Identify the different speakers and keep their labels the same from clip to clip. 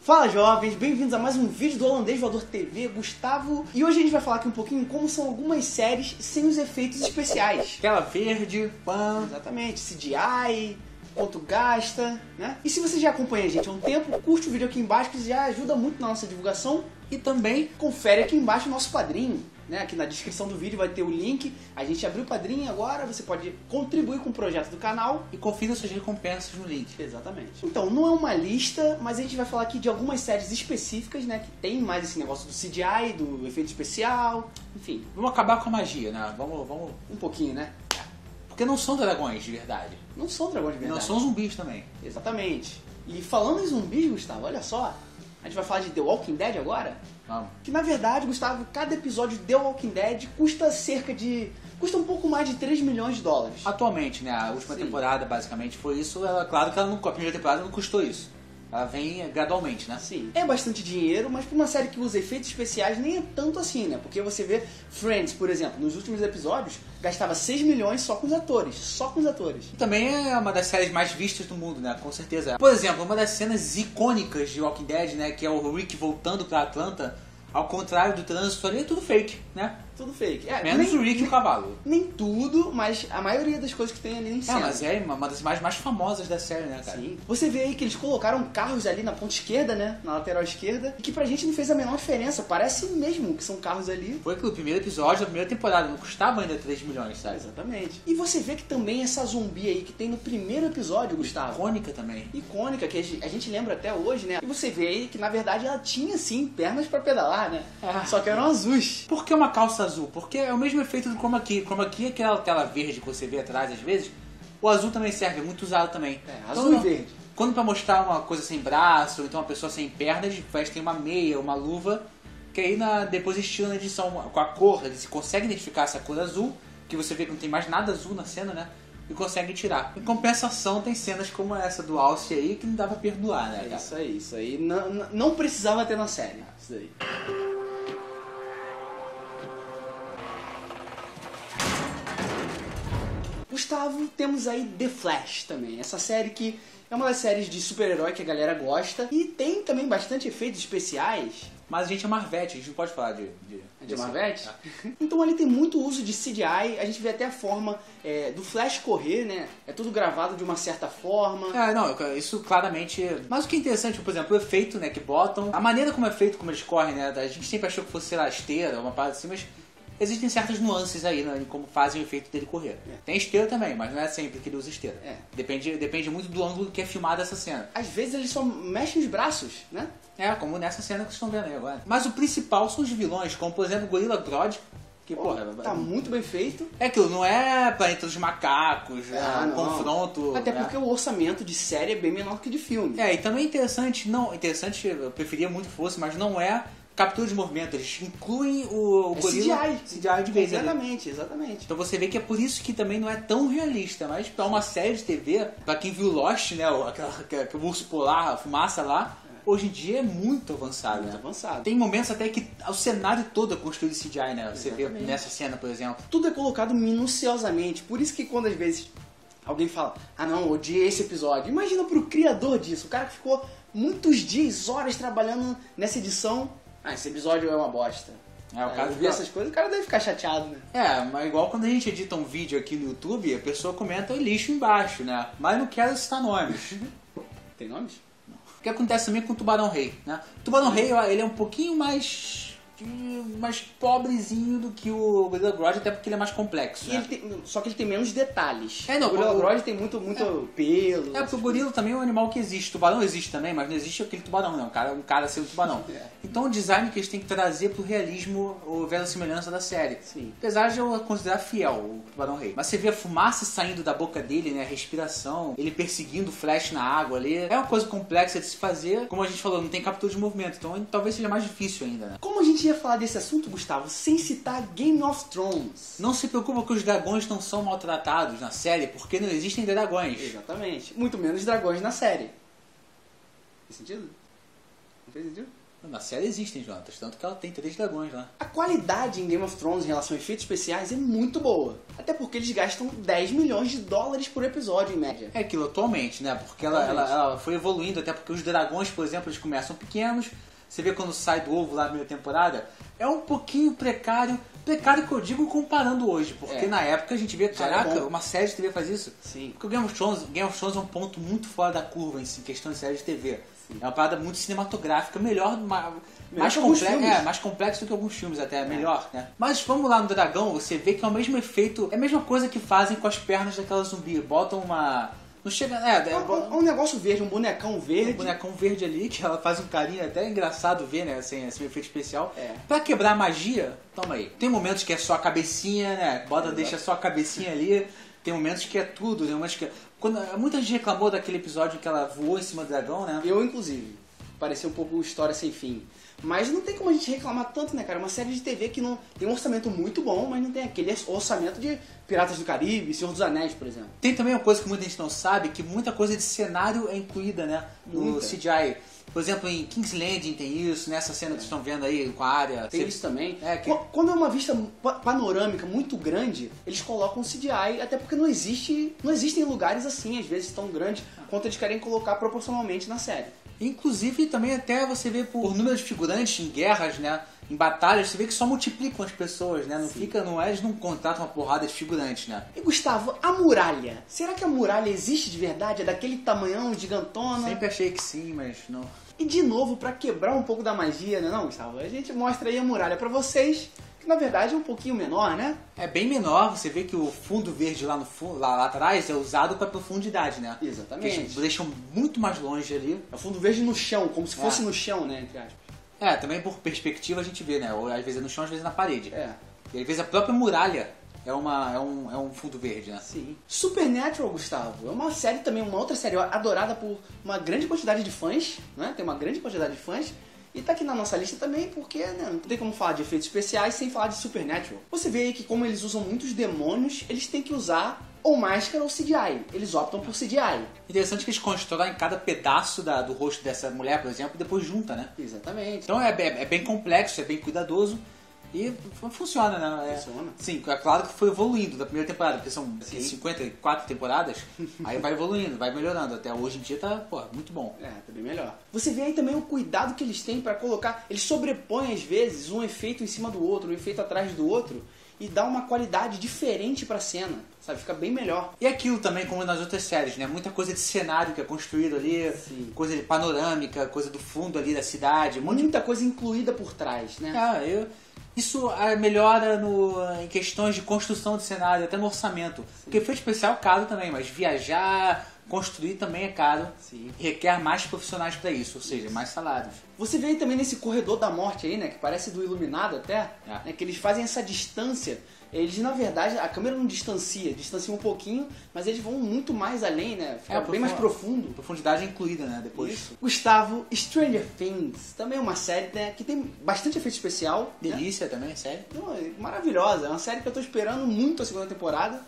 Speaker 1: Fala jovens, bem-vindos a mais um vídeo do Holandês Voador TV, Gustavo. E hoje a gente vai falar aqui um pouquinho como são algumas séries sem os efeitos especiais.
Speaker 2: Tela verde, pã.
Speaker 1: Exatamente, CGI, quanto gasta, né? E se você já acompanha a gente há um tempo, curte o vídeo aqui embaixo que já ajuda muito na nossa divulgação.
Speaker 2: E também
Speaker 1: confere aqui embaixo o nosso padrinho, né? Aqui na descrição do vídeo vai ter o link. A gente abriu o padrinho agora, você pode contribuir com o projeto do canal.
Speaker 2: E confira suas recompensas no link.
Speaker 1: Exatamente. Então, não é uma lista, mas a gente vai falar aqui de algumas séries específicas, né? Que tem mais esse negócio do CGI, do efeito especial, enfim.
Speaker 2: Vamos acabar com a magia, né? Vamos...
Speaker 1: Um pouquinho, né?
Speaker 2: Porque não são dragões de verdade.
Speaker 1: Não são dragões de verdade.
Speaker 2: Não são zumbis também.
Speaker 1: Exatamente. E falando em zumbis, Gustavo, olha só. A gente vai falar de The Walking Dead agora?
Speaker 2: Vamos.
Speaker 1: Que na verdade, Gustavo, cada episódio de The Walking Dead custa custa um pouco mais de 3 milhões de dólares.
Speaker 2: Atualmente, né? A última temporada basicamente foi isso. Claro que a primeira temporada não custou isso. Ela vem gradualmente, né?
Speaker 1: Sim. É bastante dinheiro, mas pra uma série que usa efeitos especiais nem é tanto assim, né? Porque você vê Friends, por exemplo, nos últimos episódios, gastava 6 milhões só com os atores. Só com os atores.
Speaker 2: E também é uma das séries mais vistas do mundo, né? Com certeza. Por exemplo, uma das cenas icônicas de Walking Dead, né? Que é o Rick voltando pra Atlanta. Ao contrário do trânsito ali, é tudo fake, né?
Speaker 1: Tudo fake.
Speaker 2: Menos o Rick e o cavalo.
Speaker 1: Nem tudo, mas a maioria das coisas que tem ali em cena.
Speaker 2: Mas é uma das mais famosas da série, né, cara?
Speaker 1: Sim. Você vê aí que eles colocaram carros ali na ponta esquerda, né? Na lateral esquerda. E que pra gente não fez a menor diferença. Parece mesmo que são carros ali.
Speaker 2: Foi que o primeiro episódio da primeira temporada não custava ainda 3 milhões, sabe?
Speaker 1: Exatamente. E você vê que também essa zumbi aí que tem no primeiro episódio, Gustavo.
Speaker 2: Icônica também.
Speaker 1: Icônica, que a gente lembra até hoje, né? E você vê aí que na verdade ela tinha sim pernas pra pedalar, né? Só que eram azuis.
Speaker 2: Por que uma calça azul? Porque é o mesmo efeito do chroma key. Chroma key é aquela tela verde que você vê atrás às vezes. O azul também serve, é muito usado também.
Speaker 1: Azul e verde.
Speaker 2: Quando pra mostrar uma coisa sem braço, ou então uma pessoa sem pernas, vestem uma meia, uma luva, que aí depois eles tiram na edição com a cor, eles conseguem identificar essa cor azul, que você vê que não tem mais nada azul na cena, né? E conseguem tirar. Em compensação, tem cenas como essa do Alce aí que não dá pra perdoar, né, cara?
Speaker 1: Isso aí. Não precisava ter na série. Isso aí. Gustavo, temos aí The Flash também. Essa série que é uma das séries de super-herói que a galera gosta. E tem também bastante efeitos especiais.
Speaker 2: Mas a gente é Marvete, a gente não pode falar de
Speaker 1: Marvete? Então ali tem muito uso de CGI. A gente vê até a forma do Flash correr, né? É tudo gravado de uma certa forma.
Speaker 2: Isso claramente... Mas o que é interessante, por exemplo, o efeito, né, que botam... A maneira como é feito, como eles correm, né? A gente sempre achou que fosse, sei lá, esteira, uma parada assim, mas... Existem certas nuances aí, né, em como fazem o efeito dele correr. Tem esteira também, mas não é sempre que ele usa esteira. Depende muito do ângulo que é filmada essa cena.
Speaker 1: Às vezes eles só mexem os braços, né?
Speaker 2: Como nessa cena que vocês estão vendo aí agora. Mas o principal são os vilões, como por exemplo o Gorilla Grodd, que,
Speaker 1: tá muito bem feito.
Speaker 2: É aquilo, não é Planeta dos Macacos, confronto...
Speaker 1: Até porque o orçamento de série é bem menor que de filme.
Speaker 2: E também é interessante, eu preferia muito que fosse, mas não é... Captura de movimento, eles incluem o gorila
Speaker 1: CGI
Speaker 2: de vez.
Speaker 1: Exatamente.
Speaker 2: Então você vê que é por isso que também não é tão realista, mas pra uma série de TV, pra quem viu Lost, né, aquele urso polar, a fumaça lá, hoje em dia é muito avançado.
Speaker 1: Muito avançado.
Speaker 2: Tem momentos até que o cenário todo é construído de CGI, né? Você vê nessa cena, por exemplo.
Speaker 1: Tudo é colocado minuciosamente, por isso que quando às vezes alguém fala, não, odiei esse episódio. Imagina pro criador disso, o cara que ficou muitos dias, horas trabalhando nessa edição. Esse episódio é uma bosta.
Speaker 2: O cara
Speaker 1: vê essas coisas, o cara deve ficar chateado, né?
Speaker 2: Mas igual quando a gente edita um vídeo aqui no YouTube, a pessoa comenta o lixo embaixo, né? Mas não quero citar nomes.
Speaker 1: Tem nomes?
Speaker 2: Não. O que acontece também com o Tubarão Rei, né? O Tubarão Rei, ele é um pouquinho mais pobrezinho do que o Gorilla Grodd, até porque ele é mais complexo, né?
Speaker 1: Só que ele tem menos detalhes.
Speaker 2: O
Speaker 1: Gorilla Grodd tem muito pelo.
Speaker 2: Porque o gorila também é um animal que existe. O tubarão existe também, mas não existe aquele tubarão, não. Um cara sem um tubarão. Então o design que eles têm que trazer pro realismo ou verossimilhança da série.
Speaker 1: Sim.
Speaker 2: Apesar de eu considerar fiel o Tubarão Rei. Mas você vê a fumaça saindo da boca dele, né? A respiração, ele perseguindo o Flash na água ali. É uma coisa complexa de se fazer. Como a gente falou, não tem captura de movimento. Então talvez seja mais difícil ainda, né?
Speaker 1: Como a gente ia falar desse assunto, Gustavo, sem citar Game of Thrones?
Speaker 2: Não se preocupa que os dragões não são maltratados na série, porque não existem dragões.
Speaker 1: Exatamente. Muito menos dragões na série. Fez sentido? Não fez sentido?
Speaker 2: Na série existem, Jonatas, tanto que ela tem 3 dragões lá.
Speaker 1: A qualidade em Game of Thrones em relação a efeitos especiais é muito boa. Até porque eles gastam 10 milhões de dólares por episódio, em média.
Speaker 2: É aquilo atualmente, né? Porque ela foi evoluindo, até porque os dragões, por exemplo, eles começam pequenos. Você vê quando sai do ovo lá na primeira temporada, é um pouquinho precário. Precário que eu digo comparando hoje, porque na época a gente vê, caraca, uma série de TV faz isso.
Speaker 1: Sim.
Speaker 2: Porque o Game of Thrones é um ponto muito fora da curva em questão de série de TV. Sim. É uma parada muito cinematográfica, mais complexo do que alguns filmes até, melhor, né? Mas vamos lá no Dragão, você vê que é o mesmo efeito, é a mesma coisa que fazem com as pernas daquela zumbi. Botam uma... Não chega...
Speaker 1: um negócio verde, um bonecão verde.
Speaker 2: Um bonecão verde ali, que ela faz um carinho até engraçado ver, né? Sem efeito especial. Pra quebrar a magia, toma aí. Tem momentos que é só a cabecinha, né? Deixa só a cabecinha ali. Tem momentos que é tudo, tem momentos que... Muita gente reclamou daquele episódio que ela voou em cima do dragão, né?
Speaker 1: Eu, inclusive. Parecia um pouco história sem fim. Mas não tem como a gente reclamar tanto, né, cara? Uma série de TV que não tem um orçamento muito bom, mas não tem aquele orçamento de Piratas do Caribe, Senhor dos Anéis, por exemplo.
Speaker 2: Tem também uma coisa que muita gente não sabe, que muita coisa de cenário é incluída, né? No CGI. Por exemplo, em King's Landing tem isso, nessa cena que vocês estão vendo aí com a área.
Speaker 1: Tem isso também. Quando é uma vista panorâmica muito grande, eles colocam CGI, até porque não existem lugares assim, às vezes tão grandes, quanto eles querem colocar proporcionalmente na série.
Speaker 2: Inclusive, também até você vê por número de figurantes em guerras, né? Em batalhas, você vê que só multiplicam as pessoas, né? Eles não contratam uma porrada de figurantes, né?
Speaker 1: E Gustavo, a muralha? Será que a muralha existe de verdade? É daquele tamanhão gigantona?
Speaker 2: Sempre achei que sim, mas não.
Speaker 1: E de novo, pra quebrar um pouco da magia, né, não, Gustavo? A gente mostra aí a muralha pra vocês, que na verdade é um pouquinho menor, né?
Speaker 2: É bem menor, você vê que o fundo verde lá no fundo, lá atrás é usado pra profundidade, né?
Speaker 1: Exatamente.
Speaker 2: Eles deixam muito mais longe ali.
Speaker 1: É o fundo verde no chão, como se fosse no chão, né, entre aspas.
Speaker 2: Também por perspectiva a gente vê, né? Ou às vezes é no chão, às vezes é na parede. E às vezes a própria muralha é um fundo verde, né?
Speaker 1: Sim. Supernatural, Gustavo, é uma série também, uma outra série adorada por uma grande quantidade de fãs, né? Tem uma grande quantidade de fãs. E tá aqui na nossa lista também porque, né, não tem como falar de efeitos especiais sem falar de Supernatural. Você vê aí que como eles usam muitos demônios, eles têm que usar ou máscara ou CGI. Eles optam por CGI.
Speaker 2: Interessante que eles constroem cada pedaço do rosto dessa mulher, por exemplo, e depois junta, né?
Speaker 1: Exatamente.
Speaker 2: Então é bem complexo, é bem cuidadoso. E funciona, né?
Speaker 1: Funciona.
Speaker 2: Sim, é claro que foi evoluindo da primeira temporada, porque são 54 temporadas, aí vai evoluindo, vai melhorando. Até hoje em dia tá muito bom.
Speaker 1: Tá bem melhor. Você vê aí também o cuidado que eles têm pra colocar. Eles sobrepõem às vezes um efeito em cima do outro, um efeito atrás do outro, e dá uma qualidade diferente pra cena, sabe? Fica bem melhor.
Speaker 2: E aquilo também, como nas outras séries, né? Muita coisa de cenário que é construído ali, coisa de panorâmica, coisa do fundo ali da cidade.
Speaker 1: Muita coisa incluída por trás, né?
Speaker 2: Isso melhora em questões de construção de cenário, até no orçamento. Porque efeito especial é caro também, mas viajar, construir também é caro.
Speaker 1: Sim.
Speaker 2: Requer mais profissionais para isso, ou seja, mais salários.
Speaker 1: Você vê aí também nesse corredor da morte aí, né? Que parece do Iluminado até, né, que eles fazem essa distância. Eles, na verdade, a câmera não distancia um pouquinho, mas eles vão muito mais além, né? Fica bem mais profundo.
Speaker 2: Profundidade incluída, né? Depois.
Speaker 1: Isso. Gustavo, Stranger Things, também é uma série, né, que tem bastante efeito especial.
Speaker 2: Delícia, né? Também, série.
Speaker 1: Maravilhosa, é uma série que eu tô esperando muito a segunda temporada.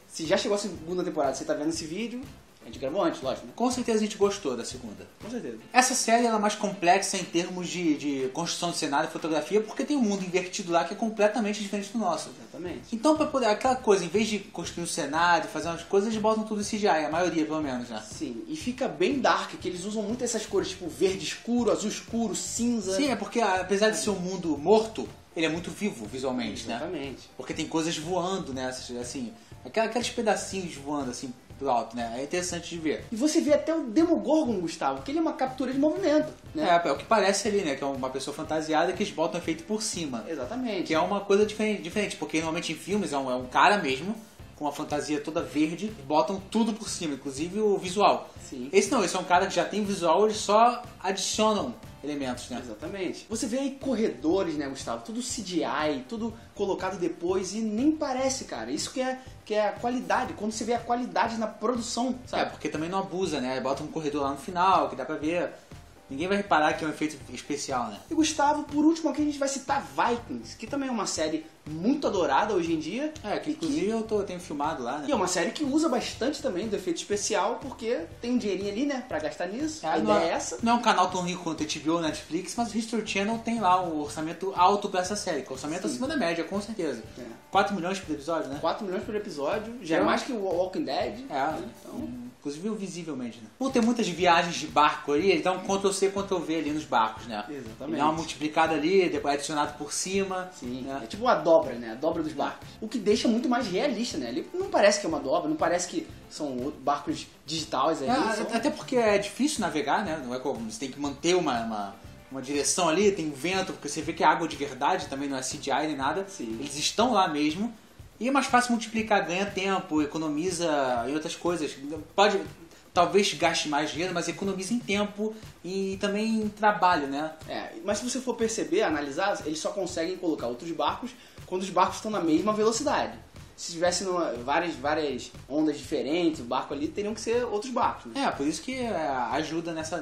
Speaker 1: Se já chegou a segunda temporada, você tá vendo esse vídeo, a gente gravou antes, lógico, né?
Speaker 2: Com certeza a gente gostou da segunda.
Speaker 1: Com certeza.
Speaker 2: Essa série ela é mais complexa em termos de construção de cenário e fotografia, porque tem um mundo invertido lá que é completamente diferente do nosso.
Speaker 1: Exatamente.
Speaker 2: Então, pra poder, aquela coisa, em vez de construir um cenário, fazer umas coisas, eles botam tudo em CGI, a maioria pelo menos, né?
Speaker 1: Sim, e fica bem dark, que eles usam muito essas cores, tipo verde escuro, azul escuro, cinza.
Speaker 2: Sim, é porque apesar de ser um mundo morto, ele é muito vivo visualmente, né?
Speaker 1: Exatamente.
Speaker 2: Porque tem coisas voando, né? Assim, aqueles pedacinhos voando, assim, pro alto, né? É interessante de ver.
Speaker 1: E você vê até o Demogorgon, Gustavo, que ele é uma captura de movimento, né?
Speaker 2: É o que parece ali, né? Que é uma pessoa fantasiada que eles botam efeito por cima.
Speaker 1: Exatamente.
Speaker 2: Que é uma coisa diferente, porque normalmente em filmes é um cara mesmo, com uma fantasia toda verde, e botam tudo por cima, inclusive o visual.
Speaker 1: Sim.
Speaker 2: Esse não, esse é um cara que já tem visual, eles só adicionam elementos, né?
Speaker 1: Exatamente. Você vê aí corredores, né, Gustavo? Tudo CGI, tudo colocado depois e nem parece, cara. Isso que é a qualidade, quando você vê a qualidade na produção, sabe?
Speaker 2: Porque também não abusa, né? Bota um corredor lá no final, que dá pra ver. ninguém vai reparar que é um efeito especial, né?
Speaker 1: E Gustavo, por último aqui a gente vai citar Vikings, que também é uma série muito adorada hoje em dia.
Speaker 2: Que inclusive eu tenho filmado lá, né?
Speaker 1: E é uma série que usa bastante também do efeito especial, porque tem um dinheirinho ali, né, pra gastar nisso. A ideia é essa.
Speaker 2: Não é um canal tão rico quanto a HBO ou Netflix, mas o History Channel tem lá um orçamento alto pra essa série, que é um orçamento acima da média, com certeza. 4 milhões por episódio, né?
Speaker 1: 4 milhões por episódio, já é mais que o Walking Dead.
Speaker 2: Então... Inclusive visivelmente, né? Por ter muitas viagens de barco ali, ele dá um Ctrl-C, Ctrl-V ali nos barcos, né?
Speaker 1: Exatamente.
Speaker 2: Ele dá uma multiplicada ali, depois adicionado por cima.
Speaker 1: Sim,
Speaker 2: né?
Speaker 1: é tipo a dobra, né? A dobra dos barcos. O que deixa muito mais realista, né? Ele não parece que é uma dobra, não parece que são barcos digitais ali.
Speaker 2: Até porque é difícil navegar, né? Não é como você tem que manter uma direção ali, tem vento, porque você vê que é água de verdade, também não é CGI nem nada.
Speaker 1: Sim.
Speaker 2: Eles estão lá mesmo. E é mais fácil multiplicar, ganha tempo, economiza e outras coisas. Talvez gaste mais dinheiro, mas economiza em tempo e também em trabalho, né?
Speaker 1: Mas se você for perceber, analisar, eles só conseguem colocar outros barcos quando os barcos estão na mesma velocidade. Se tivesse várias ondas diferentes, o barco ali teriam que ser outros barcos. Né?
Speaker 2: Por isso que ajuda nessa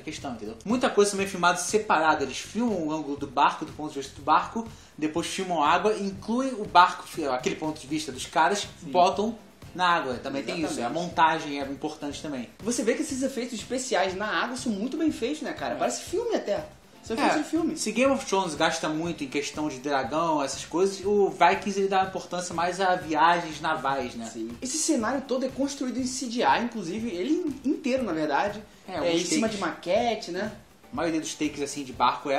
Speaker 2: questão, entendeu? Muita coisa também é filmada separada. Eles filmam o ângulo do barco, do ponto de vista do barco, depois filmam a água, incluem o barco, aquele ponto de vista dos caras, botam na água. Também tem isso. A montagem é importante também.
Speaker 1: Você vê que esses efeitos especiais na água são muito bem feitos, né, cara? Parece filme até. São efeitos de filme.
Speaker 2: Se Game of Thrones gasta muito em questão de dragão, essas coisas, o Vikings ele dá importância mais a viagens navais, né?
Speaker 1: Sim. Esse cenário todo é construído em CGI, inclusive, ele inteiro, na verdade. Em cima de maquete, né?
Speaker 2: A maioria dos takes assim de barco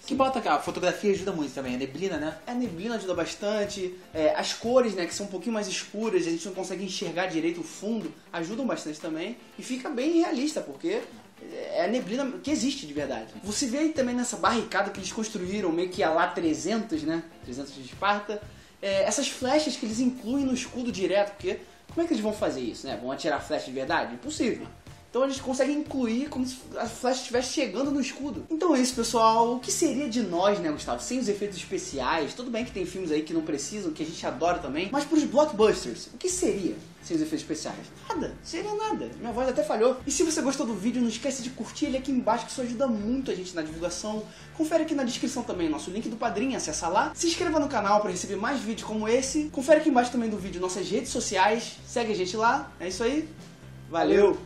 Speaker 2: que bota a fotografia ajuda muito também, a neblina, né?
Speaker 1: A neblina ajuda bastante, as cores, né, que são um pouquinho mais escuras, a gente não consegue enxergar direito o fundo, ajudam bastante também e fica bem realista, porque é a neblina que existe de verdade. Você vê aí também nessa barricada que eles construíram, meio que a lá 300, né, 300 de Esparta, essas flechas que eles incluem no escudo direto, porque como é que eles vão fazer isso, né? Vão atirar flecha de verdade? Impossível. Então eles conseguem incluir como se a flecha estivesse chegando no escudo. Então é isso, pessoal. O que seria de nós, né, Gustavo? Sem os efeitos especiais. Tudo bem que tem filmes aí que não precisam, que a gente adora também. Mas pros blockbusters, o que seria sem os efeitos especiais? Nada. Seria nada. Minha voz até falhou. E se você gostou do vídeo, não esquece de curtir ele aqui embaixo, que isso ajuda muito a gente na divulgação. Confere aqui na descrição também o nosso link do Padrim, acessa lá. Se inscreva no canal para receber mais vídeos como esse. Confere aqui embaixo também do vídeo nossas redes sociais. Segue a gente lá. É isso aí. Valeu!